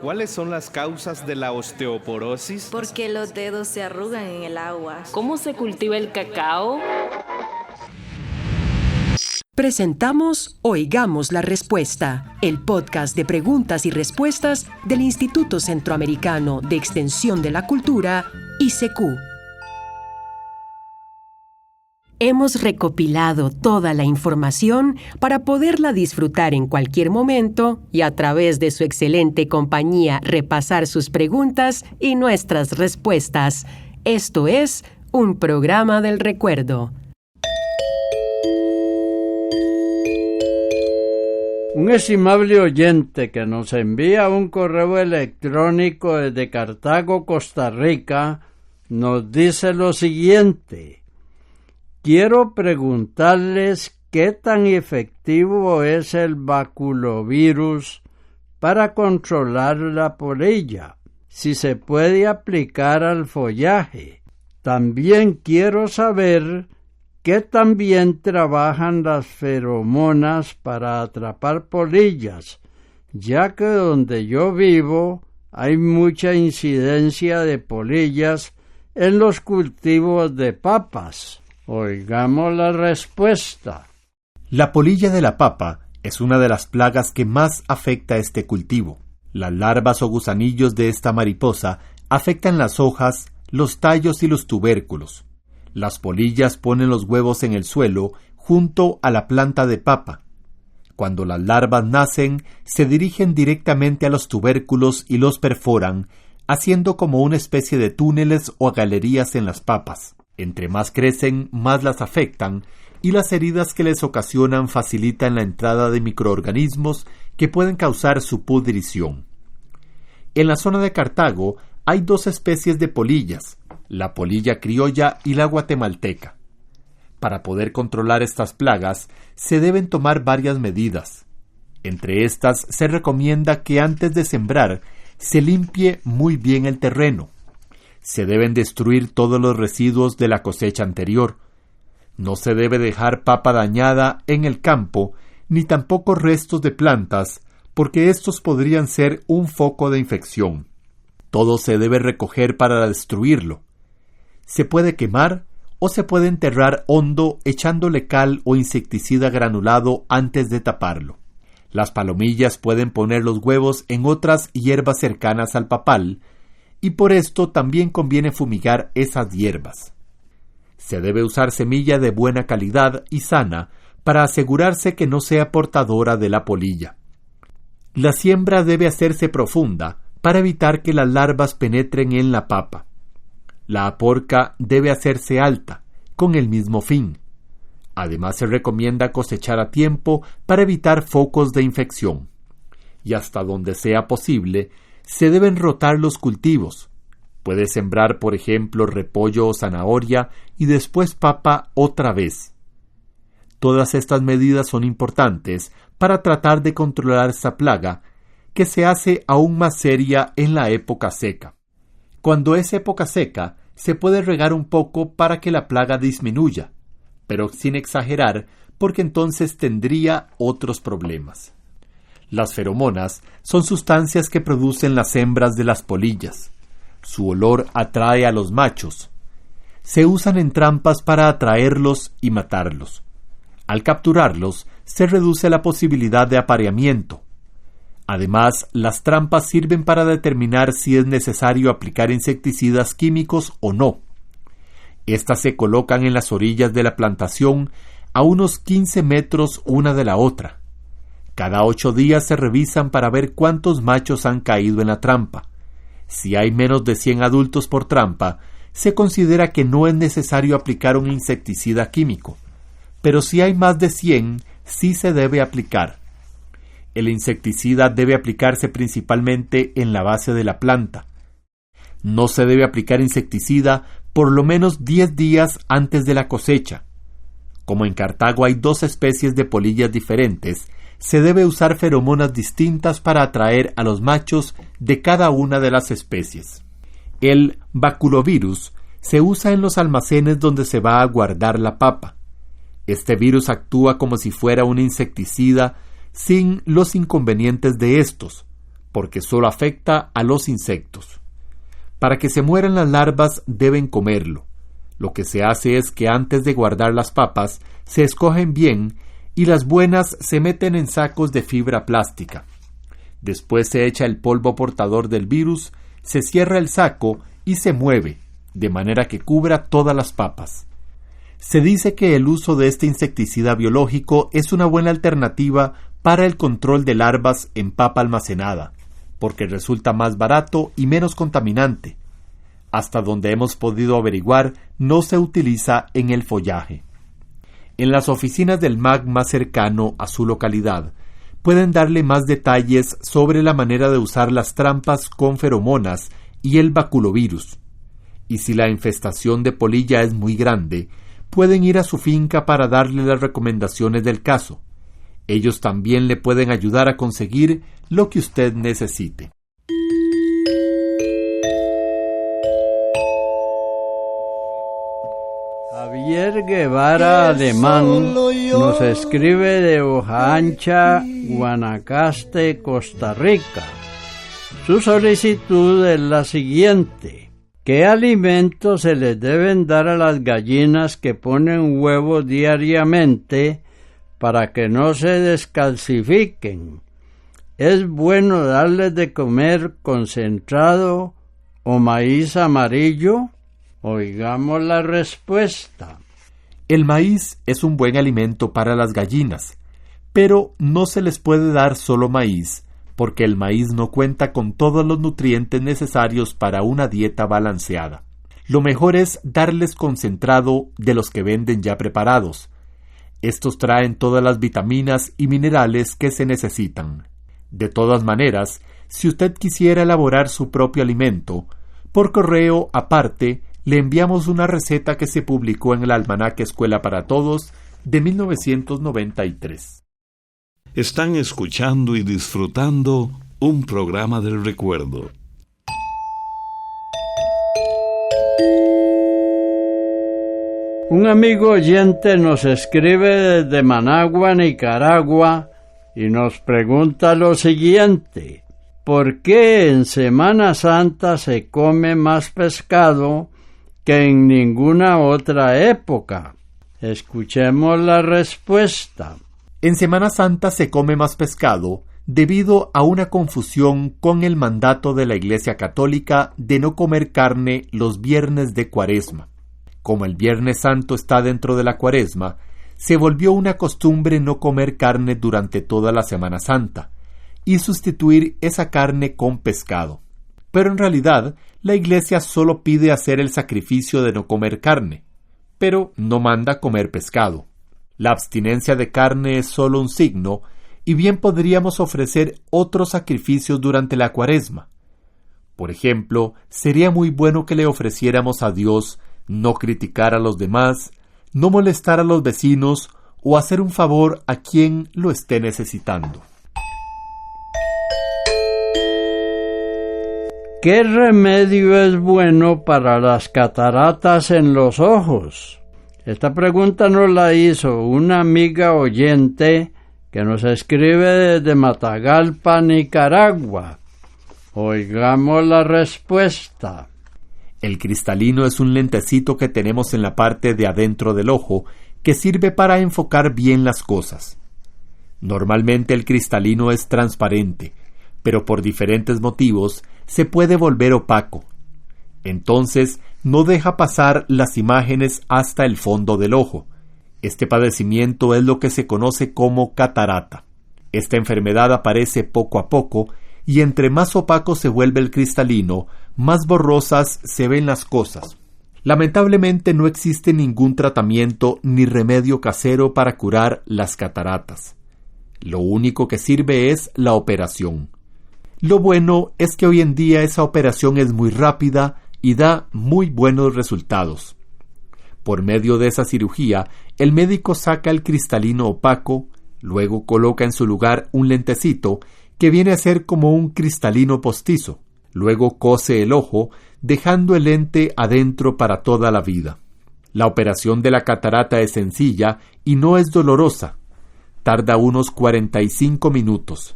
¿Cuáles son las causas de la osteoporosis? Porque los dedos se arrugan en el agua. ¿Cómo se cultiva el cacao? Presentamos Oigamos la Respuesta, el podcast de preguntas y respuestas del Instituto Centroamericano de Extensión de la Cultura, ICQ. Hemos recopilado toda la información para poderla disfrutar en cualquier momento y a través de su excelente compañía repasar sus preguntas y nuestras respuestas. Esto es un programa del recuerdo. Un estimable oyente que nos envía un correo electrónico desde Cartago, Costa Rica, nos dice lo siguiente: quiero preguntarles qué tan efectivo es el baculovirus para controlar la polilla, si se puede aplicar al follaje. También quiero saber qué tan bien trabajan las feromonas para atrapar polillas, ya que donde yo vivo hay mucha incidencia de polillas en los cultivos de papas. Oigamos la respuesta. La polilla de la papa es una de las plagas que más afecta a este cultivo. Las larvas o gusanillos de esta mariposa afectan las hojas, los tallos y los tubérculos. Las polillas ponen los huevos en el suelo junto a la planta de papa. Cuando las larvas nacen, se dirigen directamente a los tubérculos y los perforan, haciendo como una especie de túneles o galerías en las papas. Entre más crecen, más las afectan, y las heridas que les ocasionan facilitan la entrada de microorganismos que pueden causar su pudrición. En la zona de Cartago hay dos especies de polillas, la polilla criolla y la guatemalteca. Para poder controlar estas plagas, se deben tomar varias medidas. Entre estas, se recomienda que antes de sembrar, se limpie muy bien el terreno. Se deben destruir todos los residuos de la cosecha anterior. No se debe dejar papa dañada en el campo, ni tampoco restos de plantas, porque estos podrían ser un foco de infección. Todo se debe recoger para destruirlo. Se puede quemar o se puede enterrar hondo echándole cal o insecticida granulado antes de taparlo. Las palomillas pueden poner los huevos en otras hierbas cercanas al papal, y por esto también conviene fumigar esas hierbas. Se debe usar semilla de buena calidad y sana para asegurarse que no sea portadora de la polilla. La siembra debe hacerse profunda para evitar que las larvas penetren en la papa. La aporca debe hacerse alta, con el mismo fin. Además, se recomienda cosechar a tiempo para evitar focos de infección. Y hasta donde sea posible, se deben rotar los cultivos. Puede sembrar, por ejemplo, repollo o zanahoria y después papa otra vez. Todas estas medidas son importantes para tratar de controlar esta plaga, que se hace aún más seria en la época seca. Cuando es época seca, se puede regar un poco para que la plaga disminuya, pero sin exagerar, porque entonces tendría otros problemas. Las feromonas son sustancias que producen las hembras de las polillas. Su olor atrae a los machos. Se usan en trampas para atraerlos y matarlos. Al capturarlos, se reduce la posibilidad de apareamiento. Además, las trampas sirven para determinar si es necesario aplicar insecticidas químicos o no. Estas se colocan en las orillas de la plantación a unos 15 metros una de la otra. Cada 8 días se revisan para ver cuántos machos han caído en la trampa. Si hay menos de 100 adultos por trampa, se considera que no es necesario aplicar un insecticida químico, pero si hay más de 100, sí se debe aplicar. El insecticida debe aplicarse principalmente en la base de la planta. No se debe aplicar insecticida por lo menos 10 días antes de la cosecha. Como en Cartago hay 2 especies de polillas diferentes, se debe usar feromonas distintas para atraer a los machos de cada una de las especies. El baculovirus se usa en los almacenes donde se va a guardar la papa. Este virus actúa como si fuera un insecticida sin los inconvenientes de estos, porque solo afecta a los insectos. Para que se mueran las larvas deben comerlo. Lo que se hace es que antes de guardar las papas se escogen bien y las buenas se meten en sacos de fibra plástica. Después se echa el polvo portador del virus, se cierra el saco y se mueve, de manera que cubra todas las papas. Se dice que el uso de este insecticida biológico es una buena alternativa para el control de larvas en papa almacenada, porque resulta más barato y menos contaminante. Hasta donde hemos podido averiguar, no se utiliza en el follaje. En las oficinas del MAC más cercano a su localidad, pueden darle más detalles sobre la manera de usar las trampas con feromonas y el baculovirus. Y si la infestación de polilla es muy grande, pueden ir a su finca para darle las recomendaciones del caso. Ellos también le pueden ayudar a conseguir lo que usted necesite. Javier Guevara Alemán nos escribe de Hoja Ancha, Guanacaste, Costa Rica. Su solicitud es la siguiente: ¿qué alimentos se les deben dar a las gallinas que ponen huevos diariamente para que no se descalcifiquen? ¿Es bueno darles de comer concentrado o maíz amarillo? Oigamos la respuesta. El maíz es un buen alimento para las gallinas, pero no se les puede dar solo maíz, porque el maíz no cuenta con todos los nutrientes necesarios para una dieta balanceada. Lo mejor es darles concentrado de los que venden ya preparados. Estos traen todas las vitaminas y minerales que se necesitan. De todas maneras, si usted quisiera elaborar su propio alimento, por correo aparte, le enviamos una receta que se publicó en el Almanaque Escuela para Todos de 1993. Están escuchando y disfrutando un programa del recuerdo. Un amigo oyente nos escribe desde Managua, Nicaragua, y nos pregunta lo siguiente: ¿por qué en Semana Santa se come más pescado que en ninguna otra época? Escuchemos la respuesta. En Semana Santa se come más pescado debido a una confusión con el mandato de la Iglesia Católica de no comer carne los viernes de Cuaresma. Como el Viernes Santo está dentro de la Cuaresma, se volvió una costumbre no comer carne durante toda la Semana Santa y sustituir esa carne con pescado. Pero en realidad, la Iglesia solo pide hacer el sacrificio de no comer carne, pero no manda comer pescado. La abstinencia de carne es solo un signo, y bien podríamos ofrecer otros sacrificios durante la Cuaresma. Por ejemplo, sería muy bueno que le ofreciéramos a Dios no criticar a los demás, no molestar a los vecinos o hacer un favor a quien lo esté necesitando. ¿Qué remedio es bueno para las cataratas en los ojos? Esta pregunta nos la hizo una amiga oyente que nos escribe desde Matagalpa, Nicaragua. Oigamos la respuesta. El cristalino es un lentecito que tenemos en la parte de adentro del ojo que sirve para enfocar bien las cosas. Normalmente el cristalino es transparente, pero por diferentes motivos se puede volver opaco. Entonces no deja pasar las imágenes hasta el fondo del ojo. Este padecimiento es lo que se conoce como catarata. Esta enfermedad aparece poco a poco y entre más opaco se vuelve el cristalino, más borrosas se ven las cosas. Lamentablemente no existe ningún tratamiento ni remedio casero para curar las cataratas. Lo único que sirve es la operación. Lo bueno es que hoy en día esa operación es muy rápida y da muy buenos resultados. Por medio de esa cirugía, el médico saca el cristalino opaco, luego coloca en su lugar un lentecito que viene a ser como un cristalino postizo. Luego cose el ojo, dejando el lente adentro para toda la vida. La operación de la catarata es sencilla y no es dolorosa. Tarda unos 45 minutos.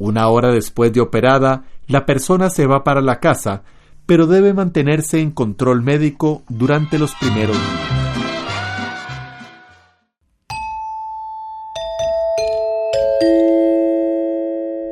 1 hora después de operada, la persona se va para la casa, pero debe mantenerse en control médico durante los primeros días.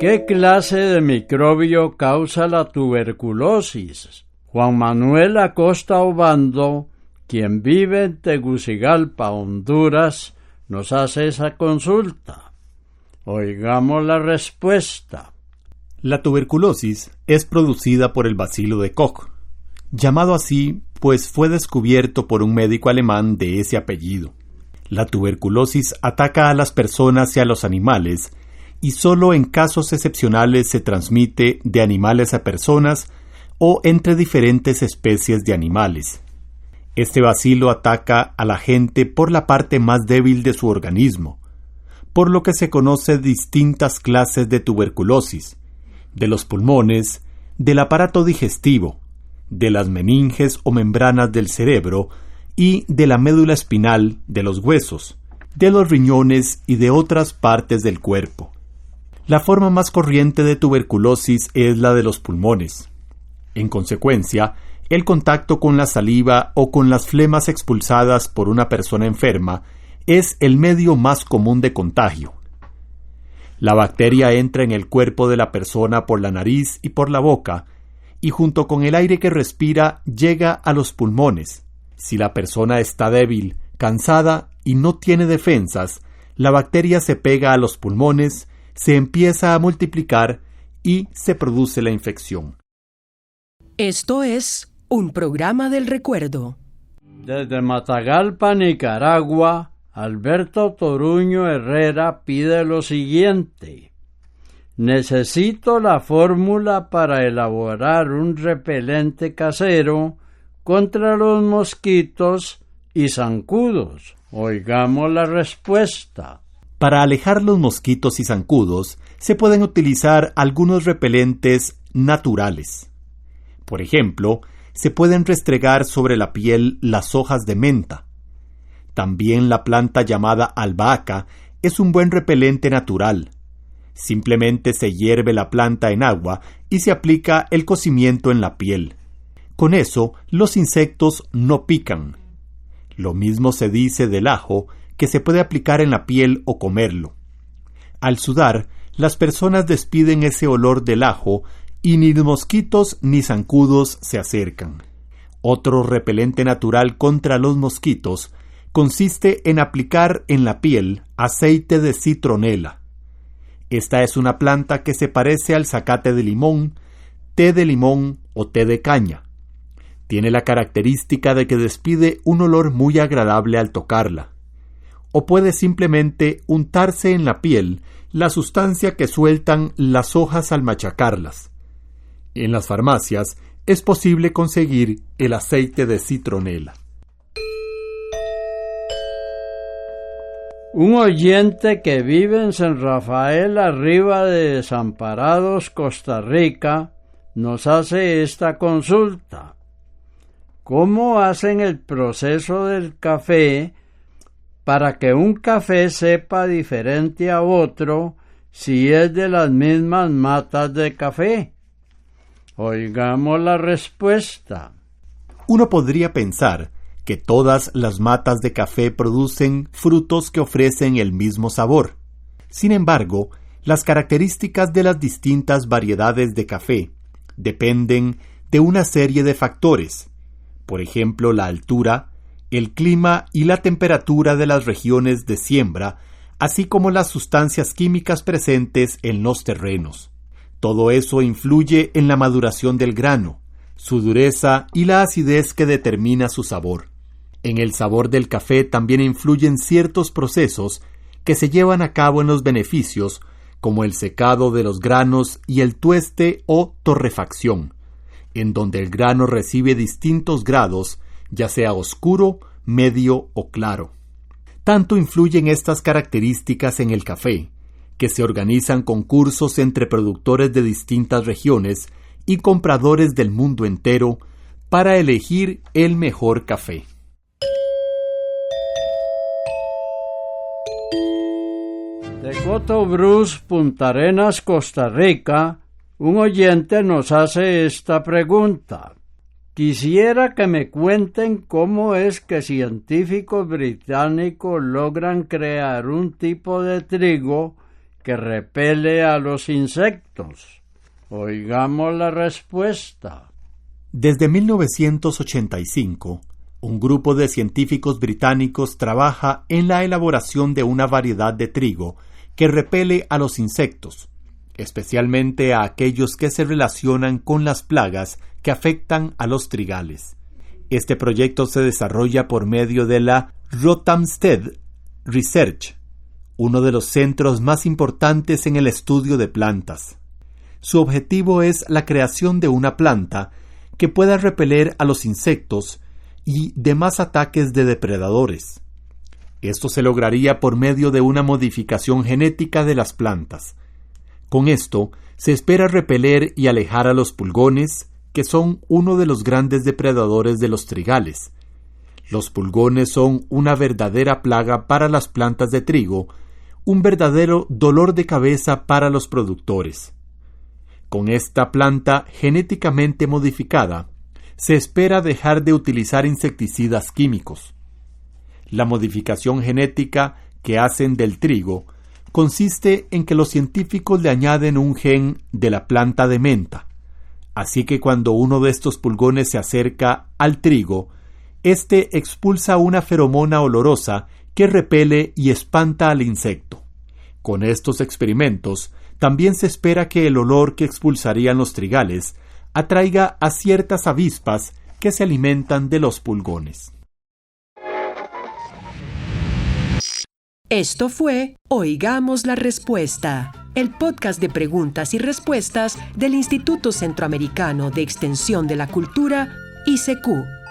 ¿Qué clase de microbio causa la tuberculosis? Juan Manuel Acosta Obando, quien vive en Tegucigalpa, Honduras, nos hace esa consulta. Oigamos la respuesta. La tuberculosis es producida por el bacilo de Koch, llamado así pues fue descubierto por un médico alemán de ese apellido. La tuberculosis ataca a las personas y a los animales, y solo en casos excepcionales se transmite de animales a personas o entre diferentes especies de animales. Este bacilo ataca a la gente por la parte más débil de su organismo, por lo que se conoce distintas clases de tuberculosis, de los pulmones, del aparato digestivo, de las meninges o membranas del cerebro y de la médula espinal, de los huesos, de los riñones y de otras partes del cuerpo. La forma más corriente de tuberculosis es la de los pulmones. En consecuencia, el contacto con la saliva o con las flemas expulsadas por una persona enferma es el medio más común de contagio. La bacteria entra en el cuerpo de la persona por la nariz y por la boca, y junto con el aire que respira llega a los pulmones. Si la persona está débil, cansada y no tiene defensas, la bacteria se pega a los pulmones, se empieza a multiplicar y se produce la infección. Esto es un programa del recuerdo. Desde Matagalpa, Nicaragua, Alberto Toruño Herrera pide lo siguiente. Necesito la fórmula para elaborar un repelente casero contra los mosquitos y zancudos. Oigamos la respuesta. Para alejar los mosquitos y zancudos, se pueden utilizar algunos repelentes naturales. Por ejemplo, se pueden restregar sobre la piel las hojas de menta. También la planta llamada albahaca es un buen repelente natural. Simplemente se hierve la planta en agua y se aplica el cocimiento en la piel. Con eso, los insectos no pican. Lo mismo se dice del ajo, que se puede aplicar en la piel o comerlo. Al sudar, las personas despiden ese olor del ajo y ni mosquitos ni zancudos se acercan. Otro repelente natural contra los mosquitos consiste en aplicar en la piel aceite de citronela. Esta es una planta que se parece al zacate de limón, té de limón o té de caña. Tiene la característica de que despide un olor muy agradable al tocarla. O puede simplemente untarse en la piel la sustancia que sueltan las hojas al machacarlas. En las farmacias es posible conseguir el aceite de citronela. Un oyente que vive en San Rafael, arriba de Desamparados, Costa Rica, nos hace esta consulta. ¿Cómo hacen el proceso del café para que un café sepa diferente a otro si es de las mismas matas de café? Oigamos la respuesta. Uno podría pensar que todas las matas de café producen frutos que ofrecen el mismo sabor. Sin embargo, las características de las distintas variedades de café dependen de una serie de factores, por ejemplo, la altura, el clima y la temperatura de las regiones de siembra, así como las sustancias químicas presentes en los terrenos. Todo eso influye en la maduración del grano, su dureza y la acidez que determina su sabor. En el sabor del café también influyen ciertos procesos que se llevan a cabo en los beneficios, como el secado de los granos y el tueste o torrefacción, en donde el grano recibe distintos grados, ya sea oscuro, medio o claro. Tanto influyen estas características en el café, que se organizan concursos entre productores de distintas regiones y compradores del mundo entero para elegir el mejor café. De Cotobruz, Punta Arenas, Costa Rica, un oyente nos hace esta pregunta. Quisiera que me cuenten cómo es que científicos británicos logran crear un tipo de trigo que repele a los insectos. Oigamos la respuesta. Desde 1985, un grupo de científicos británicos trabaja en la elaboración de una variedad de trigo que repele a los insectos, especialmente a aquellos que se relacionan con las plagas que afectan a los trigales. Este proyecto se desarrolla por medio de la Rothamsted Research, uno de los centros más importantes en el estudio de plantas. Su objetivo es la creación de una planta que pueda repeler a los insectos y demás ataques de depredadores. Esto se lograría por medio de una modificación genética de las plantas. Con esto, se espera repeler y alejar a los pulgones, que son uno de los grandes depredadores de los trigales. Los pulgones son una verdadera plaga para las plantas de trigo, un verdadero dolor de cabeza para los productores. Con esta planta genéticamente modificada, se espera dejar de utilizar insecticidas químicos. La modificación genética que hacen del trigo consiste en que los científicos le añaden un gen de la planta de menta, así que cuando uno de estos pulgones se acerca al trigo, éste expulsa una feromona olorosa que repele y espanta al insecto. Con estos experimentos, también se espera que el olor que expulsarían los trigales atraiga a ciertas avispas que se alimentan de los pulgones. Esto fue Oigamos la Respuesta, el podcast de preguntas y respuestas del Instituto Centroamericano de Extensión de la Cultura, ICQ.